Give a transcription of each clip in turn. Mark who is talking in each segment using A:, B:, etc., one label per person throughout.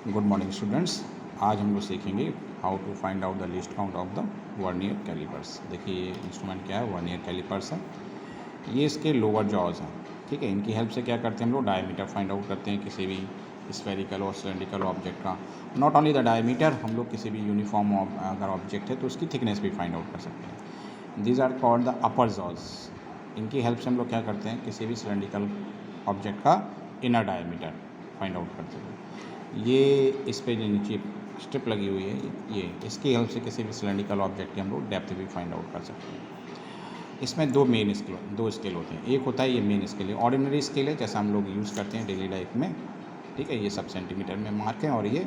A: Good morning students. आज हम लोग सीखेंगे how to find out the least count of the vernier callipers. देखिए ये इंस्ट्रूमेंट क्या है, वर्नियर कैलिपर्स है। ये इसके लोअर जॉज हैं, ठीक है। इनकी हेल्प से क्या करते हैं हम लोग, डायमीटर फाइंड आउट करते हैं किसी भी स्फेरिकल और सिलेंड्रिकल ऑब्जेक्ट का। नॉट ओनली द डायमीटर, हम लोग किसी भी यूनिफॉर्म अगर ऑब्जेक्ट है तो उसकी थिकनेस भी फाइंड आउट कर सकते हैं। These are called the upper jaws. इनकी हेल्प से हम लोग क्या करते हैं, किसी भी सिलेंड्रिकल ऑब्जेक्ट का इनर डायमीटर फाइंड आउट करते हैं। ये इस पे जो नीचे स्ट्रिप लगी हुई है, ये इसकी हेल्प से किसी भी सिलेंड्रिकल ऑब्जेक्ट की हम लोग डेप्थ भी फाइंड आउट कर सकते हैं। इसमें दो स्केल होते हैं। एक होता है ये मेन स्केल, है ऑर्डिनरी स्केल है, जैसा हम लोग यूज़ करते हैं डेली लाइफ में, ठीक है। ये सब सेंटीमीटर में मार्क है और ये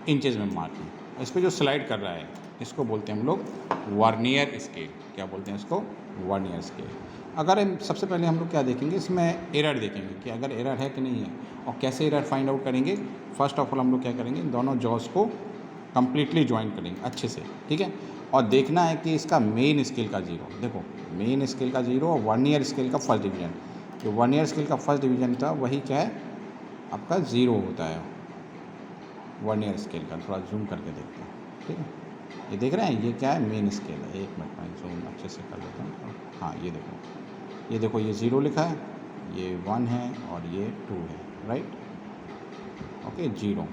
A: इंचेस में मार्क है। इस पर जो स्लाइड कर रहा है इसको बोलते हैं हम लोग वर्नियर स्केल। क्या बोलते हैं इसको? Vernier scale. अगर सबसे पहले हम लोग क्या देखेंगे, इसमें एरर देखेंगे कि अगर एरर है कि नहीं है, और कैसे एरर फाइंड आउट करेंगे। फर्स्ट ऑफ ऑल हम लोग क्या करेंगे, दोनों जॉज को कम्प्लीटली ज्वाइन करेंगे अच्छे से, ठीक है। और देखना है कि इसका मेन स्केल का जीरो, देखो मेन स्केल का जीरो और वर्नियर स्केल का फर्स्ट डिवीजन। जो वर्नियर स्केल का फर्स्ट डिवीजन था वही क्या है आपका ज़ीरो होता है वर्नियर स्केल का। थोड़ा जूम करके देखते हैं, ठीक है। ये देख रहे हैं, ये क्या है, मेन स्केल है। एक मिनट में जूम अच्छे से कर लेता हूँ। हाँ ये देखो ये ज़ीरो लिखा है, ये 1 है और ये 2 है, राइट। Okay, zero.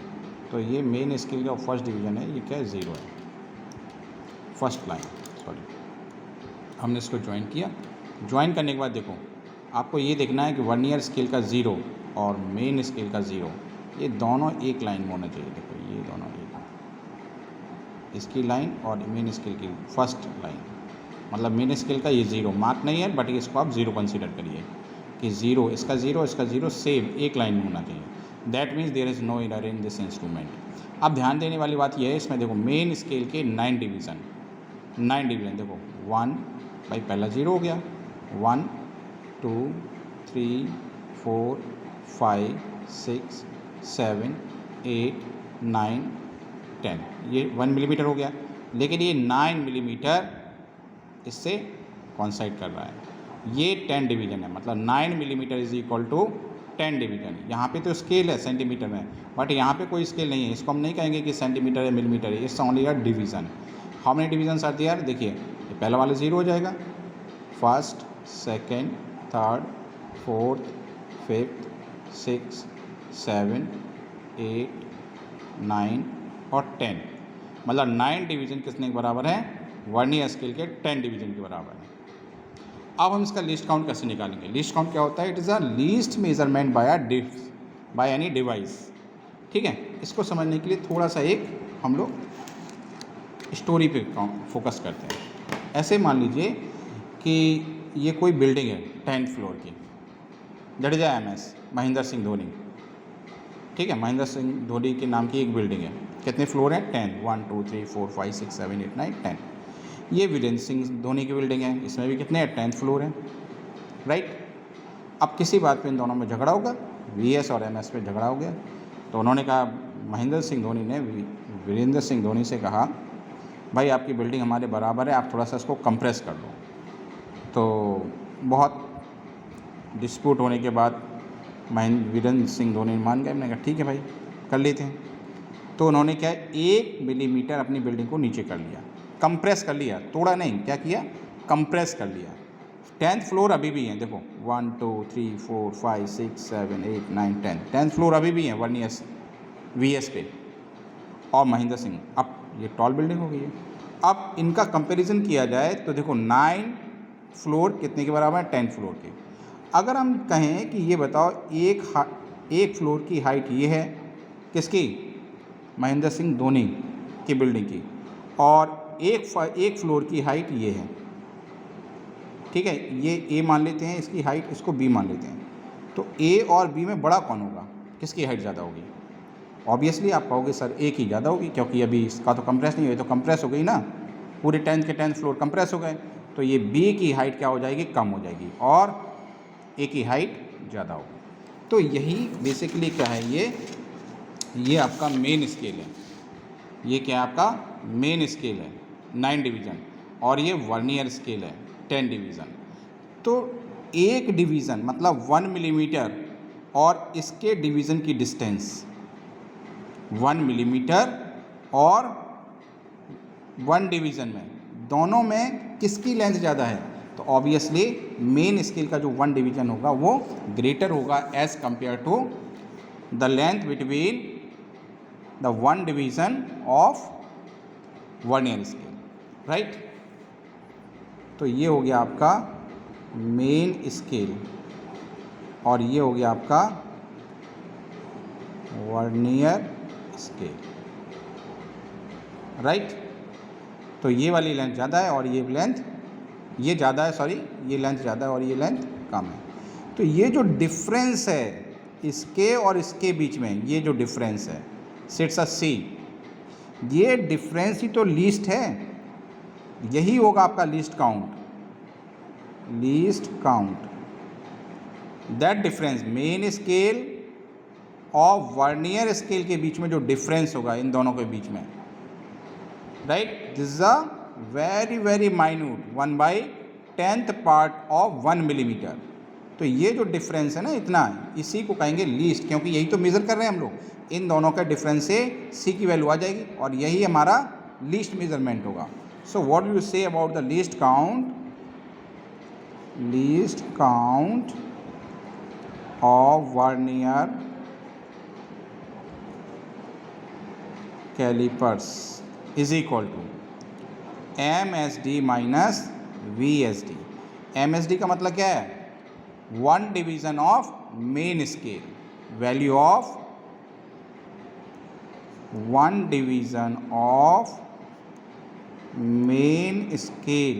A: तो ये मेन स्केल का फर्स्ट डिवीजन है, ये क्या है, ज़ीरो है। फर्स्ट लाइन, सॉरी, हमने इसको ज्वाइन किया। ज्वाइन करने के बाद देखो आपको ये देखना है कि वर्नियर स्केल का ज़ीरो और मेन स्केल का ज़ीरो, ये दोनों एक लाइन में होना चाहिए। देखो ये दोनों एक, इसकी लाइन और मेन स्केल की फर्स्ट लाइन, मतलब मेन स्केल का ये ज़ीरो मार्क नहीं है, बट इसको आप ज़ीरो कंसीडर करिए कि ज़ीरो, इसका ज़ीरो सेम एक लाइन में होना चाहिए। That means there is no error in this instrument. अब ध्यान देने वाली बात यह है, इसमें देखो मेन स्केल के 9 डिवीज़न देखो 1 भाई पहला ज़ीरो हो गया, 1 2 3 4 5 6 7 8 9 10, ये 1 मिलीमीटर हो गया। लेकिन ये 9 मिलीमीटर इससे कॉन्साइड कर रहा है। ये 10 डिवीज़न है, मतलब 9 millimetre is equal to 10 division. यहाँ पे तो स्केल है सेंटीमीटर में, बट यहाँ पे कोई स्केल नहीं है। इसको हम नहीं कहेंगे कि सेंटीमीटर या मिलीमीटर है, it's only a division. How many division are there, देखिए ये पहला वाला ज़ीरो हो जाएगा, first second third fourth fifth 6 7 8 9 और 10, मतलब 9 डिवीज़न किसने के बराबर है, वर्नियर स्केल के 10 डिवीज़न के बराबर है। अब हम इसका लीस्ट काउंट कैसे निकालेंगे। लीस्ट काउंट क्या होता है, it is a least measurement by any device, ठीक है। इसको समझने के लिए थोड़ा सा एक हम लोग स्टोरी पे फोकस करते हैं। ऐसे मान लीजिए कि ये कोई बिल्डिंग है 10th फ्लोर की, जडेजा MS महेंद्र सिंह धोनी, ठीक है। महेंद्र सिंह धोनी के नाम की एक बिल्डिंग है। कितने फ्लोर हैं, 10, 1 2 3 4 5 6 7 8 9 10। ये वीरेंद्र सिंह धोनी की बिल्डिंग है, इसमें भी कितने हैं, 10th फ्लोर है, राइट। अब किसी बात पे इन दोनों में झगड़ा होगा, VS और MS पे झगड़ा हो गया। तो उन्होंने कहा, महेंद्र सिंह धोनी ने वीरेंद्र सिंह धोनी से कहा, भाई आपकी बिल्डिंग हमारे बराबर है, आप थोड़ा सा इसको कंप्रेस कर दो। तो बहुत डिस्प्यूट होने के बाद वीरेंद्र सिंह धोनी मान गए। मैंने कहा ठीक है भाई कर लेते हैं। तो उन्होंने क्या 1 मिलीमीटर अपनी बिल्डिंग को नीचे कर लिया, कंप्रेस कर लिया, तोड़ा नहीं, क्या किया, कंप्रेस कर लिया। 10th फ्लोर अभी भी है, देखो 1 2 3 4 5 6 7 8 9 10, 10th फ्लोर अभी भी है वर्नियर VS पे और महेंद्र सिंह। अब ये टॉल बिल्डिंग हो गई है। अब इनका कंपैरिजन किया जाए तो देखो 9 फ्लोर कितने के बराबर है, 10 फ्लोर के। अगर हम कहें कि ये बताओ एक फ्लोर की हाइट ये है किसकी, महेंद्र सिंह धोनी की बिल्डिंग की, और एक फ्लोर की हाइट ये है, ठीक है। ये A मान लेते हैं इसकी हाइट, इसको B मान लेते हैं। तो A और B में बड़ा कौन होगा, किसकी हाइट ज़्यादा होगी? ऑब्वियसली आप कहोगे सर A की ज़्यादा होगी, क्योंकि अभी इसका तो कंप्रेस नहीं हुई, तो कंप्रेस हो गई ना, पूरे 10th के 10th फ्लोर कंप्रेस हो गए। तो ये B की हाइट क्या हो जाएगी, कम हो जाएगी, और A की हाइट ज़्यादा होगी। तो यही बेसिकली क्या है, ये आपका मेन स्केल है। ये क्या है, आपका मेन स्केल है 9 डिवीज़न, और ये वर्नियर स्केल है 10 डिवीज़न। तो एक डिवीज़न मतलब 1 मिलीमीटर और इसके डिवीज़न की डिस्टेंस 1 मिलीमीटर और 1 डिवीज़न में, दोनों में किसकी लेंथ ज़्यादा है? तो ऑब्वियसली मेन स्केल का जो 1 डिवीज़न होगा वो ग्रेटर होगा as compare to the length between the 1 division of vernier scale, right. तो ये हो गया आपका मेन स्केल और ये हो गया आपका वर्नियर स्केल, राइट। तो ये वाली लेंथ ज़्यादा है और ये ज़्यादा है, सॉरी ये लेंथ ज़्यादा है और ये लेंथ कम है। तो ये जो डिफरेंस है इसके और इसके बीच में, ये जो डिफरेंस है सिट्स अ सी, ये डिफरेंस ही तो लीस्ट है, यही होगा आपका least count. That difference main scale और वर्नियर स्केल के बीच में जो डिफरेंस होगा इन दोनों के बीच में, right, this is a very very minute 1/10th part of 1 millimetre. तो ये जो डिफरेंस है ना इतना, इसी को कहेंगे लीस्ट, क्योंकि यही तो मेज़र कर रहे हैं हम लोग। इन दोनों का डिफरेंस से सी की वैल्यू आ जाएगी और यही हमारा लीस्ट मेजरमेंट होगा। So what you say about the least count of vernier callipers is equal to MSD minus VSD। MSD का मतलब क्या है? 1 division of main scale, value of 1 division of main scale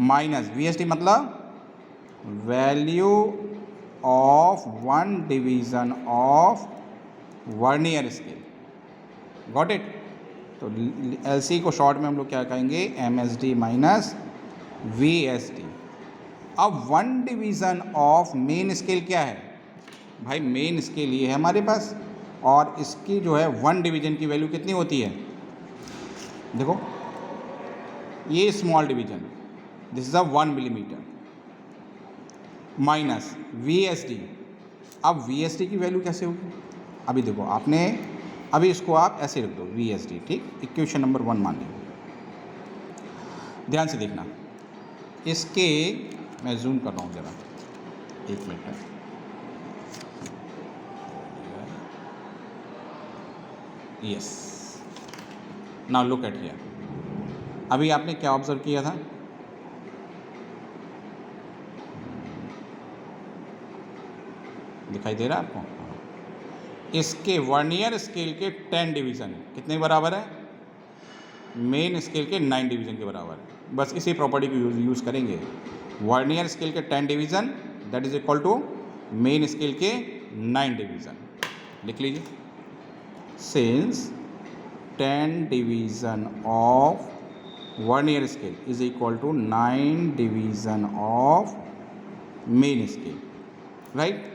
A: minus VSD मतलब value of 1 division of vernier scale. Got it? तो LC को short में हम लोग क्या कहेंगे? MSD minus VSD। अब 1 डिवीज़न ऑफ मेन स्केल क्या है भाई? मेन स्केल ये है हमारे पास और इसकी जो है 1 डिवीज़न की वैल्यू कितनी होती है? देखो ये small division, this is a 1 millimetre minus VSD। अब VSD की वैल्यू कैसे होगी? अभी देखो आपने, अभी इसको आप ऐसे रख दो VSD, ठीक, इक्वेशन नंबर 1 मान लीजिए। ध्यान से देखना, इसके मैं जूम कर रहा हूँ ज़रा, 1 मिनट है। Yes, now look at here. अभी आपने क्या ऑब्जर्व किया था? दिखाई दे रहा है आपको? इसके वर्नियर स्केल के 10 डिवीज़न कितने बराबर है? मेन स्केल के 9 डिवीज़न के बराबर है। बस इसी प्रॉपर्टी को यूज़ करेंगे। वर्नियर स्केल के 10 division that is equal to main scale के 9 डिवीज़न। लिख लीजिए, since 10 division of vernier scale is equal to 9 division of main scale, right.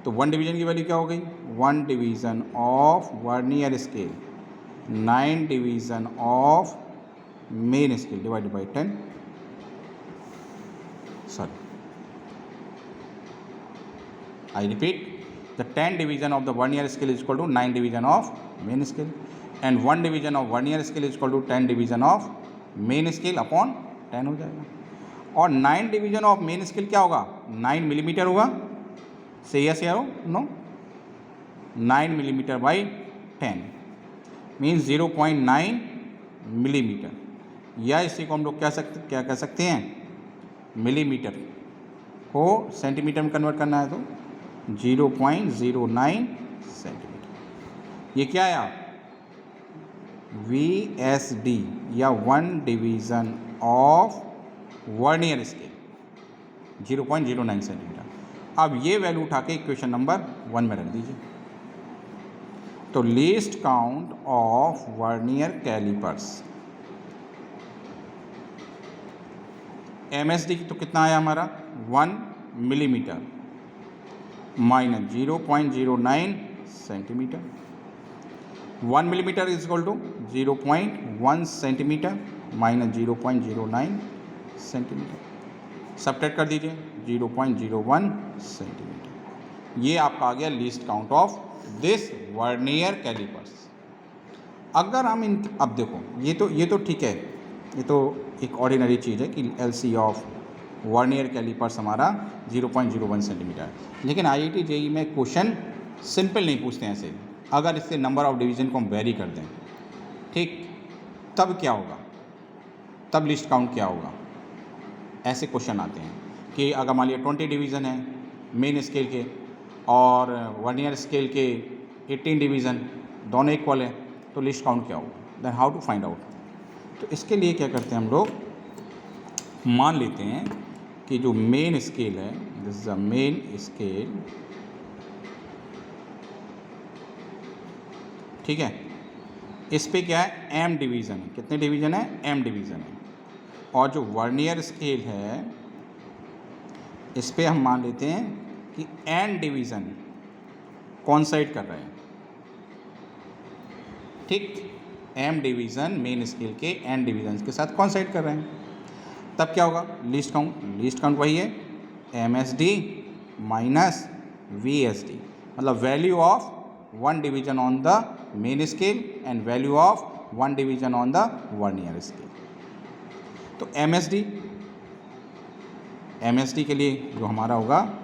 A: तो 1 डिवीज़न की वैल्यू क्या हो गई? 1 division of vernier scale 9 division of main scale divided by 10, sorry, I repeat, the 10 division of the vernier scale is equal to 9 division of main scale and 1 division of vernier scale is equal to 10 division of main scale upon 10 हो जाएगा। और 9 division of main scale क्या होगा? 9 millimetre होगा। Say yes या no? 9 millimetre by 10 means 0.9 millimetre, या इसी को हम लोग क्या कह सकते हैं? मिलीमीटर को सेंटीमीटर में कन्वर्ट करना है तो 0.09 सेंटीमीटर। ये क्या है? VSD या 1 division of vernier scale 0.09 centimetre. अब ये वैल्यू उठा के इक्वेशन नंबर 1 में रख दीजिए। तो least count of vernier callipers, MSD की तो कितना आया हमारा? 1 millimetre minus 0.09 centimetre. 1 millimetre is equal to 0.1 centimetre minus 0.09 centimetre. Subtract कर दीजिए 0.01 सेंटीमीटर। ये आपका आ गया least count of this vernier callipers. अगर हम इन, अब देखो ये तो ठीक है, ये तो एक ऑर्डिनरी चीज़ है कि एलसी ऑफ वर्नियर कैलिपर्स हमारा 0.01 सेंटीमीटर है, लेकिन आईआईटी जेईई में क्वेश्चन सिंपल नहीं पूछते हैं ऐसे। अगर इससे नंबर ऑफ डिवीज़न को हम वेरी कर दें, ठीक, तब क्या होगा, तब लिस्ट काउंट क्या होगा, ऐसे क्वेश्चन आते हैं कि अगर मान लिया 20 डिवीज़न है मेन स्केल के और वर्नियर स्केल के 18 डिवीज़न, दोनों इक्वल है, तो लिस्ट काउंट क्या होगा, then how to find out. तो इसके लिए क्या करते हैं हम लोग, मान लेते हैं कि जो मेन स्केल है, this is a main scale, ठीक है, इस पे क्या है, एम डिवीज़न है। कितने डिवीज़न है, एम डिवीज़न है। और जो वर्नियर स्केल है इस पे हम मान लेते हैं कि एन डिवीज़न कॉन्साइड कर रहे हैं, ठीक, एम डिवीज़न मेन स्केल के एन डिवीजन के साथ कॉन्साइड कर रहे हैं, तब क्या होगा, लीस्ट काउंट वही है M S D minus V S D, मतलब value of 1 division on the main scale and value of 1 division on the vernier scale. तो एम एस डी के लिए जो हमारा होगा,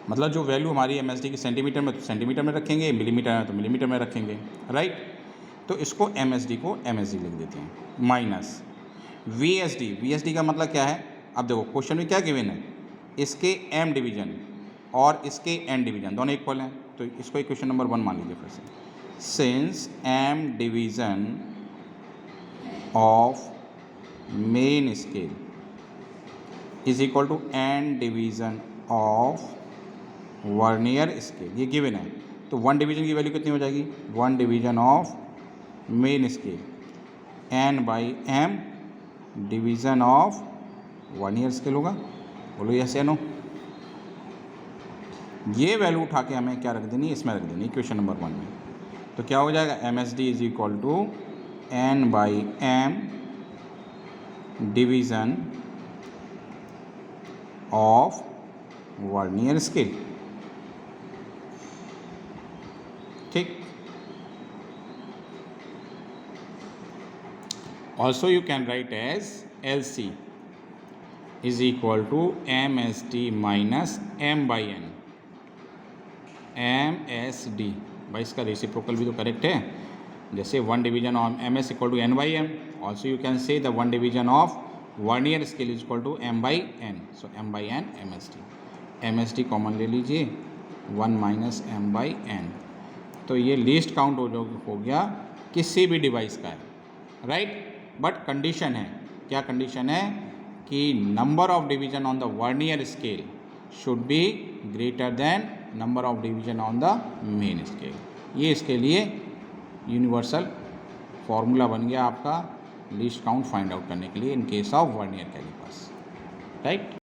A: मतलब जो वैल्यू हमारी एम एस डी की सेंटीमीटर में तो सेंटीमीटर में रखेंगे, मिलीमीटर में तो मिलीमीटर में रखेंगे, राइट। तो इसको एम एस डी को एम एस डी लिख देते हैं, माइनस वी एस डी का मतलब क्या है, अब देखो क्वेश्चन में क्या गिवन है, इसके एम डिवीजन और इसके एन डिवीजन दोनों इक्वल हैं, तो इसको इक्वेशन नंबर 1 मान लीजिए फिर से, since M division of main scale is equal to N division of vernier scale, ये गिवन है, तो 1 डिवीजन की वैल्यू कितनी हो जाएगी, 1 division of main scale N by M division of vernier scale होगा, बोलो यस या नो। ये वैल्यू उठा के हमें क्या रख देनी, इसमें रख देनी इक्वेशन नंबर 1 में, तो क्या हो जाएगा, M S D is equal to N by M division of vernier scale, ठीक। Also you can write as LC is equal to MSD minus M by N, MSD भाई इसका रेसिप्रोकल भी तो करेक्ट है, जैसे 1 division of MS equal to N by M, also you can say the 1 division of vernier scale is equal to M by N, so M by N MSD common ले लीजिए, 1 minus M by N, तो ये least count हो गया किसी भी device का है, राइट। बट कंडीशन है, क्या कंडीशन है, कि number of division on the vernier scale should be greater than number of division on the main scale. ये इसके लिए यूनिवर्सल फॉर्मूला बन गया आपका लीस्ट काउंट फाइंड आउट करने के लिए in case of vernier calipers, right.